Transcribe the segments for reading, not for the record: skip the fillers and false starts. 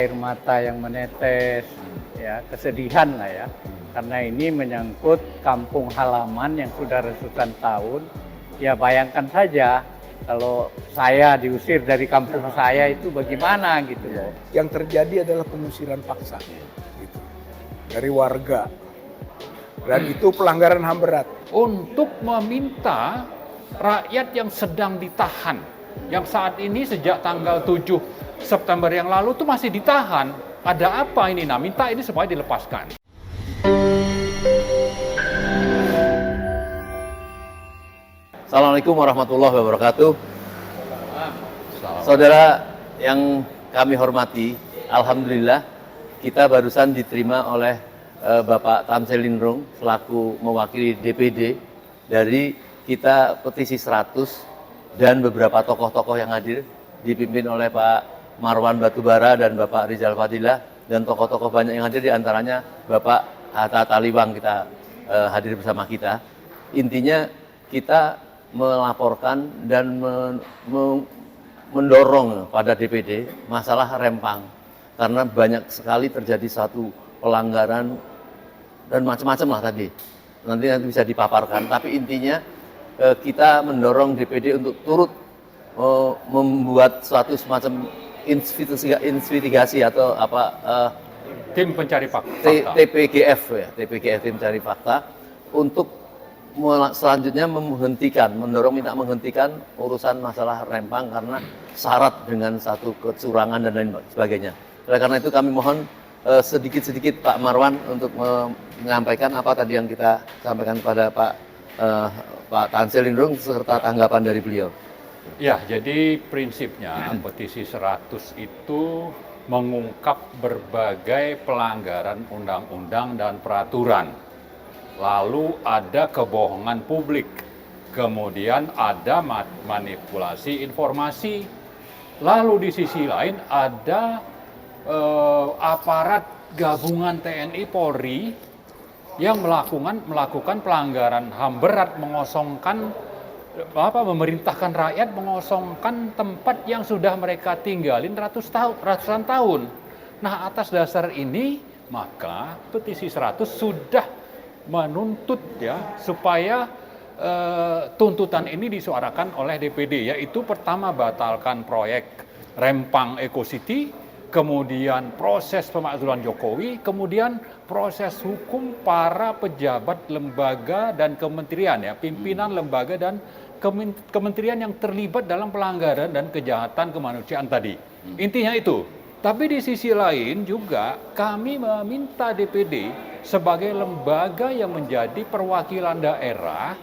Air mata yang menetes, ya kesedihan lah ya. Karena ini menyangkut kampung halaman yang sudah ratusan tahun. Ya bayangkan saja kalau saya diusir dari kampung saya itu bagaimana gitu loh. Yang terjadi adalah pengusiran paksa gitu, dari warga. Dan itu pelanggaran HAM berat. Untuk meminta rakyat yang sedang ditahan, yang saat ini sejak tanggal 7 September yang lalu tuh masih ditahan. Ada apa ini? Nah, minta ini supaya dilepaskan. Assalamualaikum warahmatullahi wabarakatuh. Saudara yang kami hormati, alhamdulillah kita barusan diterima oleh Bapak Tamzil Lindrung selaku mewakili DPD dari kita petisi 100 dan beberapa tokoh-tokoh yang hadir dipimpin oleh Pak Marwan Batubara dan Bapak Rizal Fadilah dan tokoh-tokoh banyak yang hadir, diantaranya Bapak Hatta Taliwang kita hadir bersama kita. Intinya kita melaporkan dan mendorong pada DPD masalah Rempang karena banyak sekali terjadi satu pelanggaran dan macam-macam lah tadi. Nanti bisa dipaparkan, tapi intinya kita mendorong DPD untuk turut membuat suatu semacam investigasi atau apa Tim pencari fakta. TPGF ya, TPGF tim pencari fakta untuk selanjutnya mendorong minta menghentikan urusan masalah Rempang karena syarat dengan satu kecurangan dan lain sebagainya. Oleh karena itu kami mohon sedikit-sedikit Pak Marwan untuk menyampaikan apa tadi yang kita sampaikan kepada Pak Tamzil Lindrung serta tanggapan dari beliau. Ya, jadi prinsipnya petisi 100 itu mengungkap berbagai pelanggaran undang-undang dan peraturan. Lalu ada kebohongan publik, kemudian ada manipulasi informasi. Lalu di sisi lain ada aparat gabungan TNI Polri yang melakukan pelanggaran HAM berat, memerintahkan rakyat mengosongkan tempat yang sudah mereka tinggalin ratusan tahun. Nah, atas dasar ini maka petisi 100 sudah menuntut ya supaya tuntutan ini disuarakan oleh DPD, yaitu pertama batalkan proyek Rempang Eco City, kemudian proses pemakzulan Jokowi, kemudian proses hukum para pejabat lembaga dan kementerian ya, pimpinan lembaga dan kementerian yang terlibat dalam pelanggaran dan kejahatan kemanusiaan tadi. Intinya itu. Tapi di sisi lain juga kami meminta DPD sebagai lembaga yang menjadi perwakilan daerah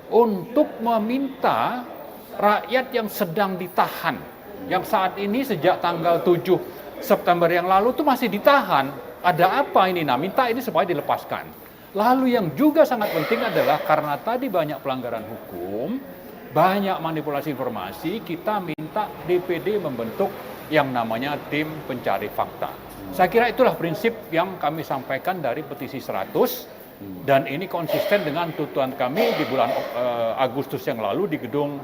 untuk meminta rakyat yang sedang ditahan, yang saat ini sejak tanggal 7 September yang lalu tuh masih ditahan. Ada apa ini? Nah, minta ini supaya dilepaskan. Lalu yang juga sangat penting adalah karena tadi banyak pelanggaran hukum, banyak manipulasi informasi, kita minta DPD membentuk yang namanya tim pencari fakta. Saya kira itulah prinsip yang kami sampaikan dari petisi 100 dan ini konsisten dengan tuntutan kami di bulan Agustus yang lalu di gedung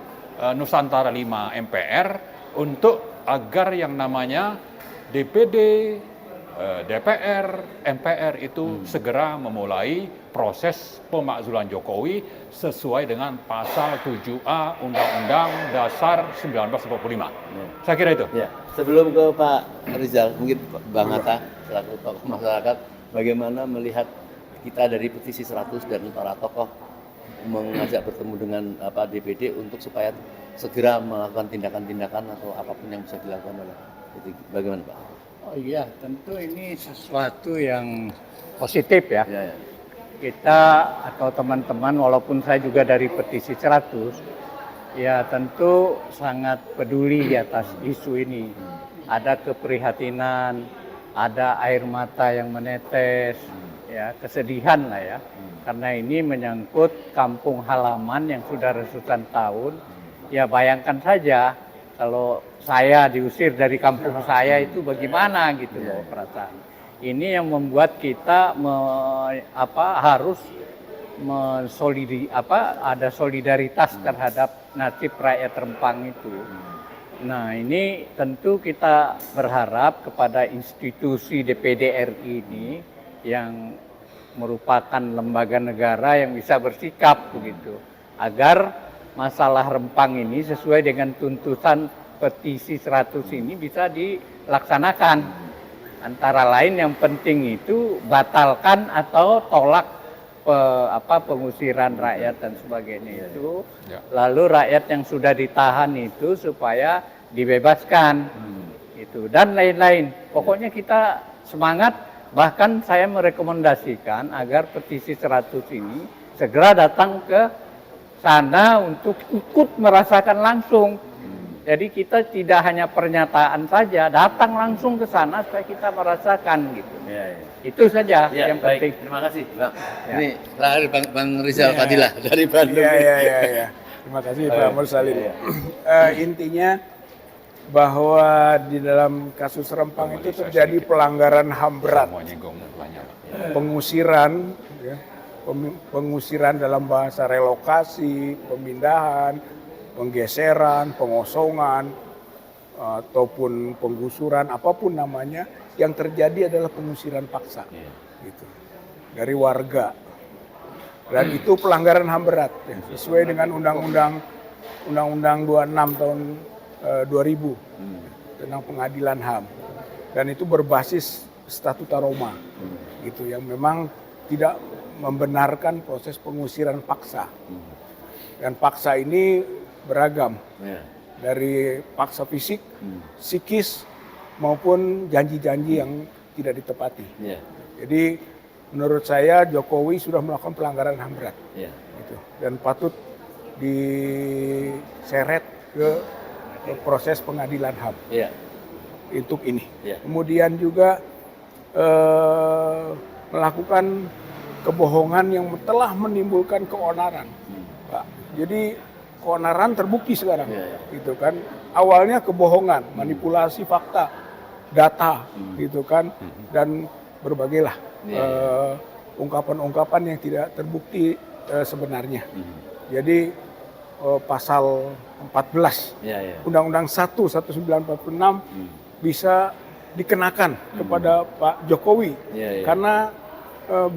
Nusantara 5 MPR untuk agar yang namanya DPD, DPR, MPR itu segera memulai proses pemakzulan Jokowi sesuai dengan pasal 7A Undang-Undang Dasar 1945. Saya kira itu. Ya, sebelum ke Pak Rizal, mungkin Bang Hatta selaku tokoh masyarakat, bagaimana melihat kita dari petisi 100 dan para tokoh mengajak bertemu dengan DPD untuk supaya segera melakukan tindakan-tindakan atau apapun yang bisa dilakukan oleh itu, bagaimana Pak? Oh iya, tentu ini sesuatu yang positif ya. Ya. Kita atau teman-teman, walaupun saya juga dari petisi 100, ya tentu sangat peduli di atas isu ini. Ada keprihatinan, ada air mata yang menetes, ya kesedihan lah ya. Karena ini menyangkut kampung halaman yang sudah ratusan tahun. Ya bayangkan saja kalau saya diusir dari kampung saya itu bagaimana gitu loh perasaan. Ini yang membuat kita harus ada solidaritas terhadap nasib rakyat Rempang itu. Nah, ini tentu kita berharap kepada institusi DPD RI ini yang merupakan lembaga negara yang bisa bersikap begitu, agar masalah Rempang ini sesuai dengan tuntutan petisi 100 ini bisa dilaksanakan. Antara lain yang penting itu batalkan atau tolak pengusiran rakyat dan sebagainya itu. Ya. Lalu rakyat yang sudah ditahan itu supaya dibebaskan. Itu dan lain-lain. Pokoknya kita semangat, bahkan saya merekomendasikan agar petisi 100 ini segera datang ke sana untuk ikut merasakan langsung. Jadi kita tidak hanya pernyataan saja, datang langsung ke sana supaya kita merasakan gitu. Ya, ya. Itu saja Ya, yang baik. penting. Terima kasih, Bang. Ya. Ini terakhir Bang Rizal Ya. Fadilah dari Bandung. Iya. Terima kasih Pak Mursalin. Iya. Intinya bahwa di dalam kasus Rempang itu terjadi pelanggaran HAM berat, Mau nyinggung Lanyala. pengusiran, ya, pengusiran dalam bahasa relokasi, pemindahan, penggeseran, pengosongan, ataupun penggusuran, apapun namanya, yang terjadi adalah pengusiran paksa, gitu, dari warga. Dan itu pelanggaran HAM berat, ya, sesuai dengan Undang-Undang 26 tahun 2000 tentang pengadilan HAM. Dan itu berbasis Statuta Roma, gitu, yang memang tidak membenarkan proses pengusiran paksa. Dan paksa ini beragam, Ya. dari paksa fisik, psikis, maupun janji-janji yang tidak ditepati. Ya. Jadi menurut saya Jokowi sudah melakukan pelanggaran HAM berat, Ya. gitu, dan patut diseret ke proses pengadilan HAM Ya. untuk ini. Ya. Kemudian juga melakukan kebohongan yang telah menimbulkan keonaran, Pak. Jadi keonaran terbukti sekarang, Ya. gitu kan. Awalnya kebohongan, manipulasi fakta, data, gitu kan, dan berbagai lah ungkapan-ungkapan yang tidak terbukti sebenarnya. Jadi pasal 14 Ya. Ya. Undang-Undang 1 1946 bisa dikenakan kepada Pak Jokowi, Ya, ya. karena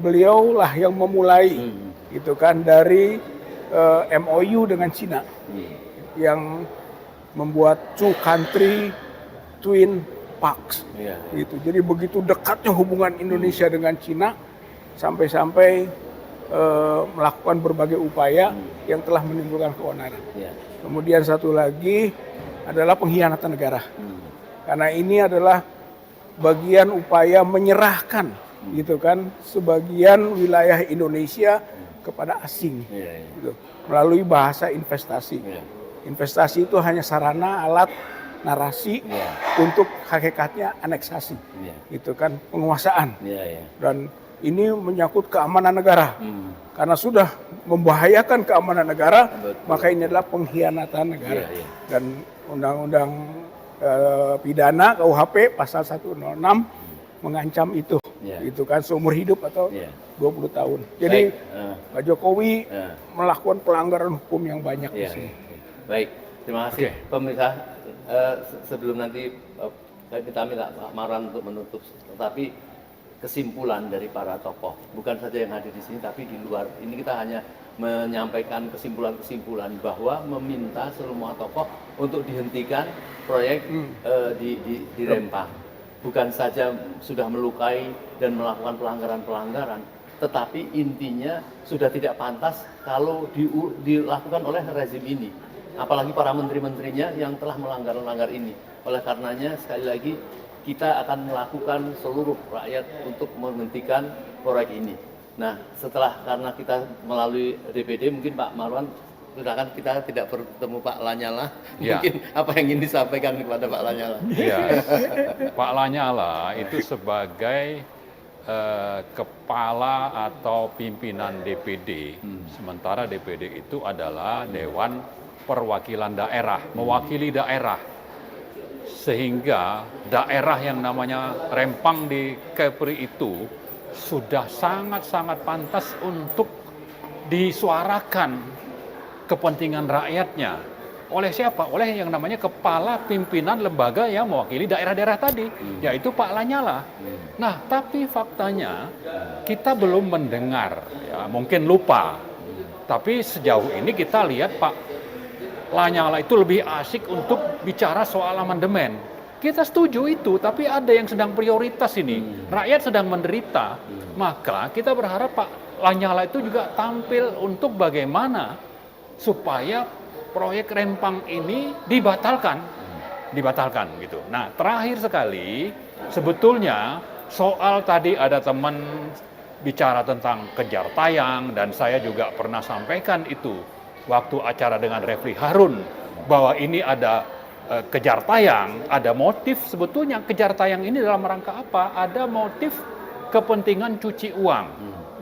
beliau lah yang memulai, gitu kan, dari MOU dengan Cina yang membuat two country twin parks, Ya. gitu. Jadi begitu dekatnya hubungan Indonesia dengan Cina, sampai-sampai melakukan berbagai upaya yang telah menimbulkan keonaran. Ya. Kemudian satu lagi adalah pengkhianatan negara. Karena ini adalah bagian upaya menyerahkan, gitu kan, sebagian wilayah Indonesia kepada asing, Ya. Ya. gitu, melalui bahasa investasi. Ya. Investasi itu hanya sarana, alat, narasi Ya. untuk hakikatnya aneksasi, Ya. gitu kan, penguasaan. Ya. Ya. Dan ini menyangkut keamanan negara. Karena sudah membahayakan keamanan negara, Betul. maka ini adalah pengkhianatan negara. Iya, iya. Dan Undang-Undang Pidana KUHP pasal 106 mengancam itu, Iya. itu kan, seumur hidup atau Iya. 20 tahun. Jadi Baik. Pak Jokowi Ya. melakukan pelanggaran hukum yang banyak di Ya. sini. Baik, terima kasih. Oke. Pemirsa, sebelum nanti kita minta Pak Marwan untuk menutup, tetapi kesimpulan dari para tokoh, bukan saja yang hadir di sini, tapi di luar ini kita hanya menyampaikan kesimpulan-kesimpulan bahwa meminta semua tokoh untuk dihentikan proyek di Rempang. Bukan saja sudah melukai dan melakukan pelanggaran-pelanggaran, tetapi intinya sudah tidak pantas kalau dilakukan oleh rezim ini. Apalagi para menteri-menterinya yang telah melanggar ini. Oleh karenanya sekali lagi kita akan melakukan seluruh rakyat untuk menghentikan proyek ini. Nah, karena kita melalui DPD, mungkin Pak Marwan, silakan, kita tidak bertemu Pak Lanyala. Ya. Mungkin apa yang ingin disampaikan kepada Pak Lanyala? Iya, Pak Lanyala itu sebagai kepala atau pimpinan DPD, sementara DPD itu adalah Dewan Perwakilan Daerah, mewakili daerah, sehingga daerah yang namanya Rempang di Kepri itu sudah sangat-sangat pantas untuk disuarakan kepentingan rakyatnya. oleh siapa? Oleh yang namanya kepala pimpinan lembaga yang mewakili daerah-daerah tadi, yaitu Pak Lanyala. Nah, tapi faktanya kita belum mendengar, ya mungkin lupa. Tapi sejauh ini kita lihat Pak Lanyala itu lebih asik untuk bicara soal amandemen. Kita setuju itu, tapi ada yang sedang prioritas ini. Rakyat sedang menderita. Maka kita berharap Pak Lanyala itu juga tampil untuk bagaimana supaya proyek Rempang ini dibatalkan gitu. Nah, terakhir sekali, sebetulnya soal tadi ada teman bicara tentang kejar tayang, dan saya juga pernah sampaikan itu waktu acara dengan Refli Harun, bahwa ini ada kejar tayang, ada motif. Sebetulnya kejar tayang ini dalam rangka apa? Ada motif kepentingan cuci uang.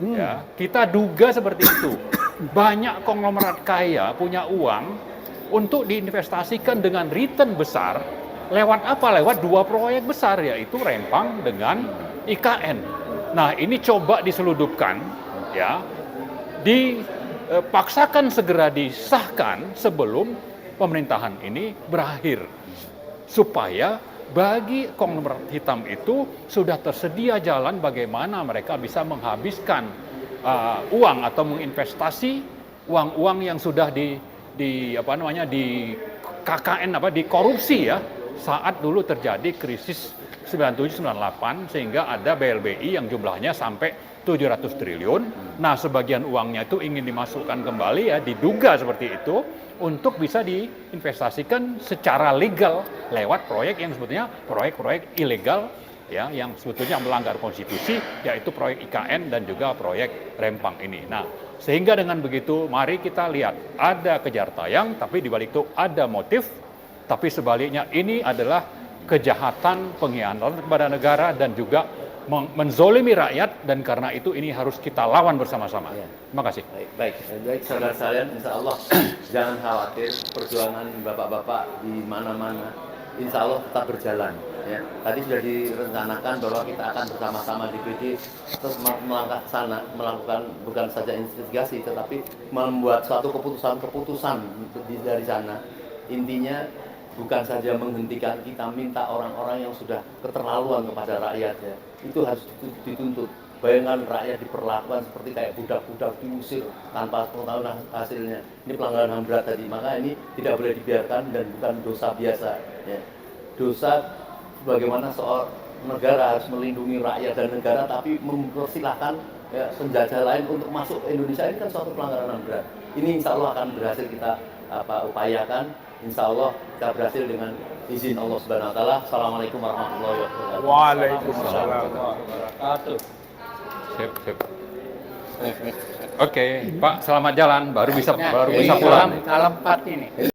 Ya, kita duga seperti itu. Banyak konglomerat kaya punya uang untuk diinvestasikan dengan return besar. Lewat apa? Lewat dua proyek besar, yaitu Rempang dengan IKN. Nah, ini coba diseludupkan, ya, dipaksakan segera disahkan sebelum pemerintahan ini berakhir, supaya bagi konglomerat hitam itu sudah tersedia jalan bagaimana mereka bisa menghabiskan uang atau menginvestasi uang-uang yang sudah di KKN dikorupsi, ya, saat dulu terjadi krisis 97-98, sehingga ada BLBI yang jumlahnya sampai 700 triliun. Nah, sebagian uangnya itu ingin dimasukkan kembali, ya, diduga seperti itu, untuk bisa diinvestasikan secara legal lewat proyek yang sebetulnya proyek-proyek ilegal, ya, yang sebetulnya melanggar konstitusi, yaitu proyek IKN dan juga proyek Rempang ini. Nah, sehingga dengan begitu, mari kita lihat ada kejar tayang, tapi di balik itu ada motif, tapi sebaliknya ini adalah kejahatan pengkhianatan kepada negara dan juga menzolimi rakyat, dan karena itu ini harus kita lawan bersama-sama. Ya. Terima kasih. Baik, saudara sekalian, insya Allah jangan khawatir, perjuangan bapak-bapak di mana-mana, insya Allah tetap berjalan. Ya. Tadi sudah direncanakan bahwa kita akan bersama-sama di PD terus melangkah ke sana, melakukan bukan saja investigasi, tetapi membuat suatu keputusan-keputusan dari sana. Intinya bukan saja menghentikan, kita minta orang-orang yang sudah keterlaluan kepada rakyat, ya, itu harus dituntut. Bayangkan rakyat diperlakukan seperti kayak budak-budak, diusir tanpa pengetahuan hasilnya. Ini pelanggaran HAM berat tadi, maka ini tidak boleh dibiarkan dan bukan dosa biasa. Ya. Dosa bagaimana soal negara harus melindungi rakyat dan negara, tapi mempersilahkan, ya, penjajah lain untuk masuk ke Indonesia, ini kan suatu pelanggaran HAM berat. Ini insya Allah akan berhasil kita upayakan. Insya Allah kita berhasil dengan izin Allah Subhanahu Wa Taala. Assalamualaikum warahmatullahi wabarakatuh. Waalaikumsalam warahmatullahi wabarakatuh. Sip. Oke, Pak, selamat jalan. Baru bisa pulang. Salam 4 ini.